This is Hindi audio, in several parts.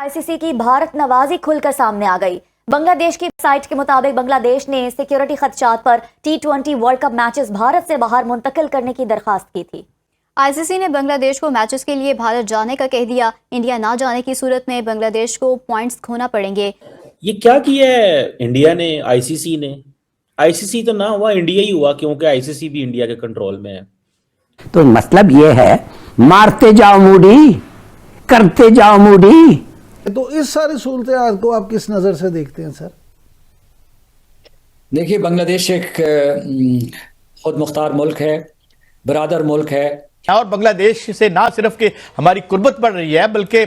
आईसीसी की भारत नवाजी खुलकर सामने आ गई। बांग्लादेश की साइट के मुताबिक बांग्लादेश ने सिक्योरिटी खदशात पर T20 world cup matches Bharat से बाहर मुंतकिल करने की दरखास्त की थी। आईसीसी ने बांग्लादेश को मैचेस के लिए भारत जाने का कह दिया। इंडिया ना जाने की सूरत में बांग्लादेश को पॉइंट्स खोना पड़ेंगे। ये क्या किया है इंडिया ने, आईसीसी ने? आईसीसी तो ना हुआ, इंडिया ही हुआ, क्योंकि आईसीसी भी इंडिया के कंट्रोल में है। तो मतलब ये है, मारते जाओ मूडी, करते जाओ मूडी। तो इस सारी सूरत हाल को आप किस नजर से देखते हैं सर? देखिए, बांग्लादेश एक खुद मुख्तार मुल्क है, बरादर मुल्क है, और बांग्लादेश से ना सिर्फ कि हमारी कुर्बत बढ़ रही है बल्कि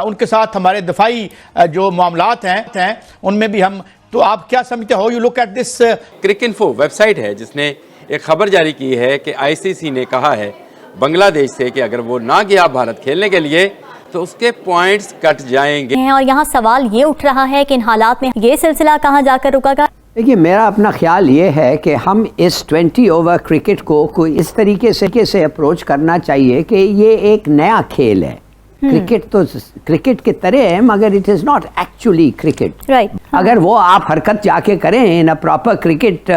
उनके साथ हमारे दफाई जो मामलात हैं उनमें भी हम। तो आप क्या समझते हो? You look at this. Cricinfo website है जिसने एक खबर जारी की है कि आईसीसी ने कहा है बांग्लादेश से कि अगर वो ना गया भारत खेलने के लिए तो उसके पॉइंट्स कट जाएंगे। और यहाँ सवाल ये उठ रहा है कि इन हालात में ये सिलसिला कहाँ जाकर रुकेगा? देखिए, मेरा अपना ख्याल ये है कि हम इस 20 ओवर क्रिकेट को कोई इस तरीके से अप्रोच करना चाहिए कि ये एक नया खेल है। क्रिकेट तो क्रिकेट के तरह है, मगर it is not actually cricket. Right. अगर वो आप हरकत जाके करें in proper cricket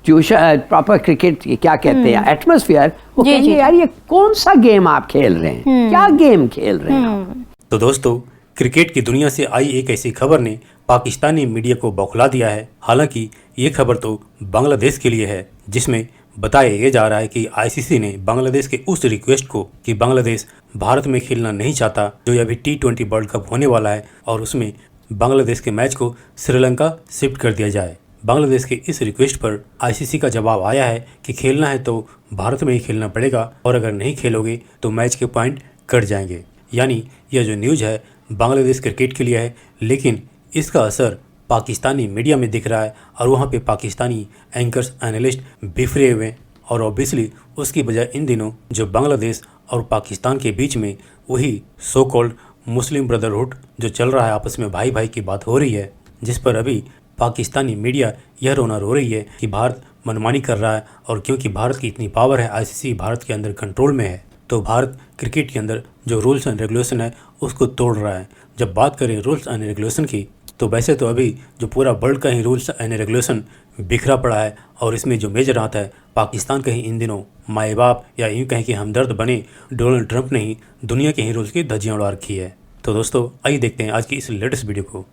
proper cricket क्या कहते हैं एटमॉस्फेयर, वो कहेंगे यार ये कौन सा गेम आप खेल रहे हैं, क्या गेम खेल रहे हैं। तो दोस्तों, क्रिकेट की दुनिया से आई एक ऐसी खबर ने पाकिस्तानी मीडिया को बौखला दिया है। हालांकि ये खबर तो बांग्लादेश के लिए है, जिसमें बताया ये जा रहा है कि आईसीसी ने बांग्लादेश के उस रिक्वेस्ट को कि बांग्लादेश भारत में खेलना नहीं चाहता, जो अभी T20 वर्ल्ड कप होने वाला है, और उसमें बांग्लादेश के मैच को श्रीलंका शिफ्ट कर दिया जाए। बांग्लादेश के इस रिक्वेस्ट पर आईसीसी का जवाब आया है कि खेलना है तो भारत में ही खेलना पड़ेगा, और अगर नहीं खेलोगे तो मैच के पॉइंट कट जाएंगे। यानी यह जो न्यूज़ है बांग्लादेश क्रिकेट के लिए है, लेकिन इसका असर पाकिस्तानी मीडिया में दिख रहा है, और वहाँ पे पाकिस्तानी एंकर्स एनालिस्ट बिखरे हुए हैं। और ऑब्वियसली उसकी वजह इन दिनों जो बांग्लादेश और पाकिस्तान के बीच में वही सो कॉल्ड मुस्लिम ब्रदरहुड जो चल रहा है, आपस में भाई भाई की बात हो रही है, जिस पर अभी पाकिस्तानी मीडिया यह रोना रो रही है कि भारत मनमानी कर रहा है। और क्योंकि भारत की इतनी पावर है, आईसीसी भारत के अंदर कंट्रोल में है, तो भारत क्रिकेट के अंदर जो रूल्स एंड रेगुलेशन है उसको तोड़ रहा है। जब बात करें रूल्स एंड रेगुलेशन की, तो वैसे तो अभी जो पूरा वर्ल्ड का ही रूल्स एंड रेगुलेशन बिखरा पड़ा है, और इसमें जो मेजर आता है पाकिस्तान का ही इन दिनों माए बाप या यूँ कहें कि हमदर्द बने डोनाल्ड ट्रंप ने ही दुनिया के ही रूल्स की धज्जियाँ उड़ा रखी है। तो दोस्तों, आइए देखते हैं आज की इस लेटेस्ट वीडियो को।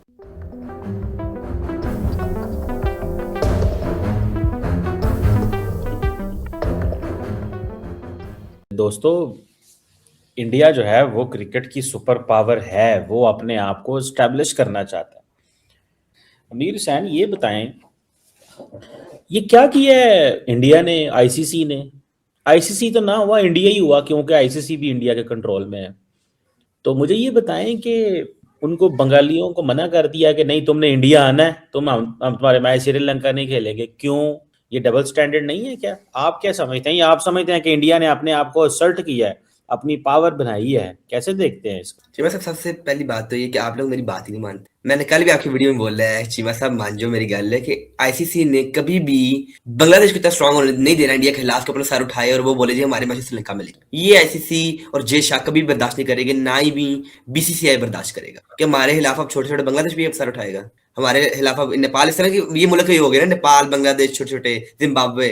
दोस्तों, इंडिया जो है वो क्रिकेट की सुपर पावर है, वो अपने आप को एस्टैब्लिश करना चाहता है। अमीर हुसैन, ये बताएं ये क्या किया है इंडिया ने, आईसीसी ने? आईसीसी तो ना हुआ, इंडिया ही हुआ, क्योंकि आईसीसी भी इंडिया के कंट्रोल में है। तो मुझे ये बताएं कि उनको बंगालियों को मना कर दिया कि नहीं, तुमने इंडिया आना है, हम तुम्हारे मैच श्रीलंका नहीं खेलेंगे। क्यों? ये डबल स्टैंडर्ड नहीं है क्या? आप क्या समझते हैं? ये आप समझते हैं कि इंडिया ने अपने आप को असर्ट किया है, अपनी पावर बनाई है? कैसे देखते हैं इसको? चीमा साहब, सबसे पहली बात तो ये कि आप लोग मेरी बात ही नहीं मानते। मैंने कल भी आपकी वीडियो में बोला है, चीमा साहब मान जो मेरी गल है, कि आईसीसी ने कभी भी बांग्लादेश को इतना स्ट्रांग होने नहीं देना इंडिया के खिलाफ, अपना सर उठाए और वो बोले जी हमारे मैच श्रीलंका में। ये आईसीसी और जे शाह कभी बर्दाश्त नहीं करेंगे, ना ही भी बीसीसीआई बर्दाश्त करेगा कि हमारे खिलाफ अब छोटे छोटे बांग्लादेश भी अब सर उठाएगा, हमारे खिलाफ अब नेपाल, इस तरह की ये मुल्क ही हो गए ना, नेपाल, बांग्लादेश, छोटे छोटे जिम्बाब्वे,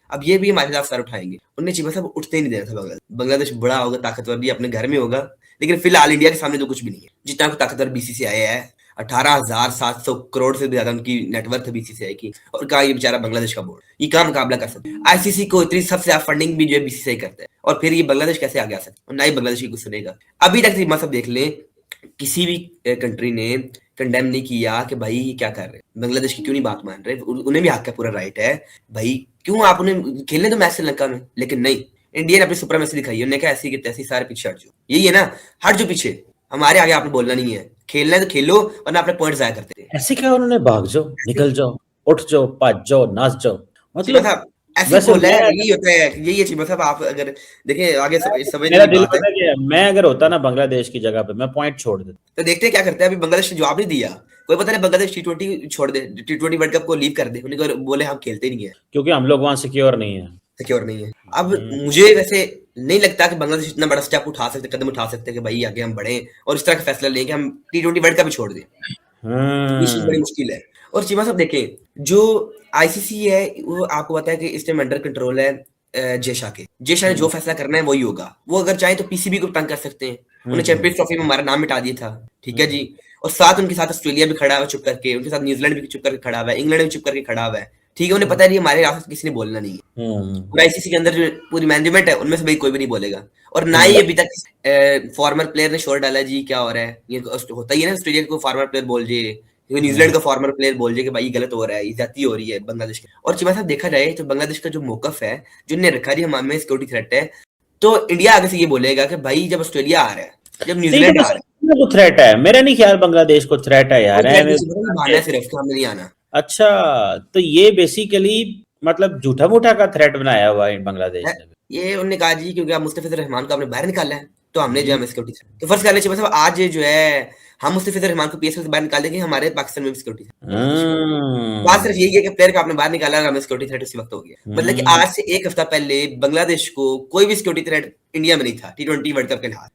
अब ये भी हमारे खिलाफ सर उठाएंगे। उन्हें चीमा साहब उठते ही नहीं देना था। बांग्लादेश बड़ा होगा, ताकतवर भी अपने घर में होगा, लेकिन फिलहाल इंडिया के सामने तो कुछ भी नहीं है। जितना ताकतवर बीसीसीआई है, 18,700 करोड़ से ज्यादा उनकी नेटवर्थ है बीसीसीआई की, और कहा ये बेचारा बांग्लादेश का बोर्ड ये कहाँ मुकाबला कर सकते हैं? आईसीसी को इतनी सबसे ज्यादा फंडिंग भी जो है बीसीसीआई करता है, और फिर ये बांग्लादेश कैसे आगे आ सकता है? ना ही बांग्लादेश की कुछ सुनेगा। अभी तक चीमा साहब देख लें, किसी भी कंट्री ने कंडेम नहीं किया कि भाई ये क्या कर रहे हैं, बांग्लादेश की क्यों नहीं बात मान रहे। उन्हें भी हक है, पूरा राइट है भाई, क्यों आप उन्हें खेलने तो मैच श्रीलंका में, लेकिन नहीं, इंडिया ने अपनी सुप्रीमेसी दिखाई। उन्होंने कहा ऐसी की तैसी, सारे पीछे हट जाओ। यही है ना, हट जो पीछे, हमारे आगे आपने बोलना नहीं है, खेलना है तो खेलो, वरना अपने पॉइंट जाया करते हैं। ऐसे क्या उन्होंने भाग जाओ, निकल जाओ, उठ जाओ, भाग जाओ, नाच जाओ, मतलब ऐसे बोला है, यही होता है, यही है चीमा साहब। आप अगर देखें आगे समझ मेरा दिल करता है कि मैं अगर होता ना बांग्लादेश की जगह पे, मैं पॉइंट छोड़ देता। तो देखते हैं क्या करते हैं। अभी बांग्लादेश ने जवाब नहीं दिया, कोई पता नहीं बांग्लादेश T20 छोड़ दे, T20 वर्ल्ड कप को लीव कर दे, उन्हें बोले हम खेलते नहीं है, क्योंकि हम लोग वहां सिक्योर नहीं है। सिक्योर नहीं है। अब मुझे वैसे नहीं लगता कि बांग्लादेश इतना बड़ा स्टेप उठा सकते, कदम उठा सकते कि भाई आगे हम बढ़े और इस तरह का फैसला लें कि हम T20 वर्ल्ड कप भी छोड़ दें। ये चीज बड़ी मुश्किल है। और चीमा साहब देखें, जो आईसीसी है वो आपको पता है कि इस टाइम अंडर कंट्रोल है जेशा के। जेशा ने जो फैसला करना है वही होगा। वो अगर चाहे तो पीसीबी को तंग कर सकते हैं। उन्हें चैंपियंस ट्रॉफी में हमारा नाम मिटा दिया था, ठीक है जी। और साथ उनके साथ ऑस्ट्रेलिया भी खड़ा हुआ चुप करके, उनके साथ न्यूजीलैंड भी चुप करके खड़ा हुआ है, इंग्लैंड भी चुप करके खड़ा हुआ है, ठीक है। उन्हें पता है हमारे रास्ते किसी ने बोलना नहीं है। और आईसीसी के अंदर जो पूरी मैनेजमेंट है उनमें से भाई कोई भी नहीं बोलेगा। और ना ही अभी तक फॉर्मर प्लेयर ने शोर डाला जी क्या हो रहा है। ये होता ही है ना, ऑस्ट्रेलिया को फॉर्मर प्लेयर बोल जाए, न्यूजीलैंड का फॉर्मर प्लेयर बोल जाए कि भाई गलत हो रहा है, ज्यादती हो रही है बांग्लादेश की। और चिमा साहब देखा जाए तो बांग्लादेश का जो मौकफ है, जो इन्हें रखा रही हमारे में सिक्योरिटी थ्रेट है, तो इंडिया आगे से ये बोलेगा कि भाई जब ऑस्ट्रेलिया आ रहा है, जब न्यूजीलैंड आ रहा है, को थ्रेट है। मेरा नहीं ख्याल बांग्लादेश को थ्रेट है यार। सिर्फ कि हमें नहीं आना। अच्छा, तो ये बेसिकली मतलब झूठा मूठा का थ्रेट बनाया हुआ है बांग्लादेश ने। ये उन्होंने कहा जी क्योंकि आप मुस्तफिजुर रहमान को आपने बाहर निकाला है तो हमने जो है सिक्योरिटी। तो फर्स्ट कर लीजिए मतलब आज जो है हम मुस्तफिजुर रहमान को पीएसएल से बाहर निकाल देंगे, हमारे पाकिस्तान में भी सिक्योरिटी बात सिर्फ यही है कि प्लेयर को आपने बाहर निकाला और हमें सिक्योरिटी थ्रेट उसी वक्त हो गया। मतलब कि आज से एक हफ्ता पहले बांग्लादेश को कोई भी सिक्योरिटी थ्रेट इंडिया में नहीं था T20 वर्ल्ड कप के लिहाज,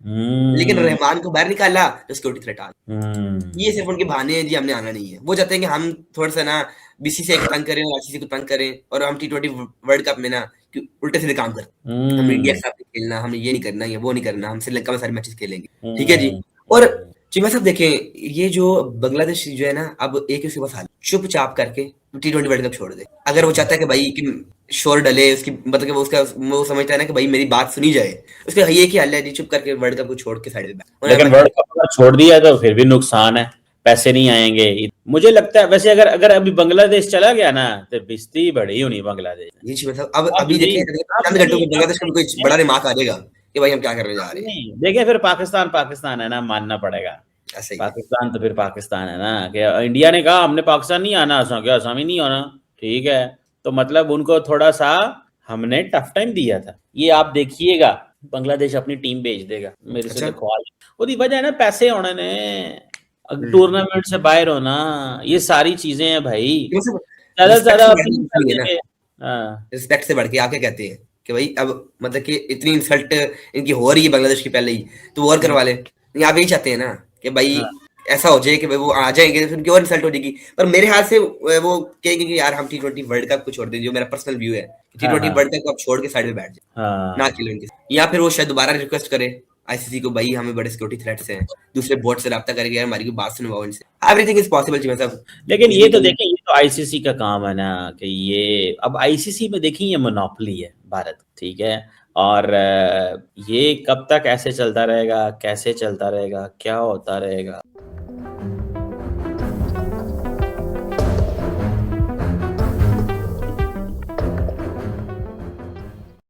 लेकिन रहमान को बाहर निकाला तो सिक्योरिटी थ्रेट आ गया। ये सिर्फ उनके बहाने हैं जी, हमने आना नहीं है। वो चाहते हैं कि हम थोड़ा सा ना बीसीसीआई को तंग करें और आईसीसी को तंग करें और हम T20 वर्ल्ड कप में ना उल्टे सीधे काम करते हैं। हम इंडिया के साथ नहीं खेलना, हमने ये नहीं करना, ये वो नहीं करना, हम श्रीलंका में सारे मैचेस खेलेंगे, ठीक है जी। और चिमा साहब देखें, ये जो बांग्लादेश जो है ना, अब एक उसके पास हाल चुपचाप करके T20 वर्ल्ड कप छोड़ दे। अगर वो चाहता है कि भाई कि शोर डले उसकी, मतलब कि वो उसका वो समझता है ना कि भाई मेरी बात सुनी जाए, उसका ये क्या हाल है जी, चुप करके वर्ल्ड कप को छोड़ के साइड में। लेकिन वर्ल्ड कप अगर छोड़ दिया तो फिर भी नुकसान है, पैसे नहीं आएंगे। मुझे लगता है वैसे अगर अभी बांग्लादेश चला गया ना तो बिस्ती बड़ी होनी बांग्लादेश। जी मतलब अब अभी देखिए चंद घंटों में बांग्लादेश का कोई बड़ा रिमार्क आ जाएगा कि भाई हम क्या करने जा रहे हैं। देखिए फिर पाकिस्तान है ना, मानना पड़ेगा। पाकिस्तान तो फिर पाकिस्तान है ना, कि इंडिया ने कहा हमने पाकिस्तान नहीं आना, क्या आसामी नहीं आना, ठीक है। तो मतलब उनको थोड़ा सा हमने टफ टाइम दिया था। ये आप देखिएगा बांग्लादेश अपनी टीम भेज देगा मेरे से ख्वाल। उसकी वजह है ना पैसे होने ने, टूर्नामेंट से बाहर होना, ये सारी चीजें हैं भाई। ज्यादा से ज्यादा रिस्पेक्ट से बढ़ के आप क्या कहते हैं कि भाई अब मतलब कि इतनी इंसल्ट इनकी हो रही है बांग्लादेश की पहले ही, तो वो और करवा ले। आप यही चाहते हैं ना कि भाई ऐसा हो जाए कि भाई वो आ जाएंगे फिर उनकी और इंसल्ट हो जाएगी। पर मेरे हाथ से वो कहेंगे कि यार हम T20 वर्ल्ड कप को छोड़ दें। जो मेरा पर्सनल व्यू है, T20 वर्ल्ड कप को आप छोड़ के साइड में बैठ जाए, ना खेलें उनके साथ। या फिर वो शायद दोबारा रिक्वेस्ट करे आईसीसी को, भाई हमें बड़े सिक्योरिटी थ्रेट्स हैं, दूसरे बोर्ड से रब्ता करके यार हमारी कोई बात सुनवाओ इनसे। एवरीथिंग इज पॉसिबल जी साहब। लेकिन ये तो देखें, ये तो आईसीसी का काम है ना कि ये अब आईसीसी में देखिए ये मोनोपोली है भारत, ठीक है। और ये कब तक ऐसे चलता रहेगा, कैसे चलता रहेगा, क्या होता रहेगा,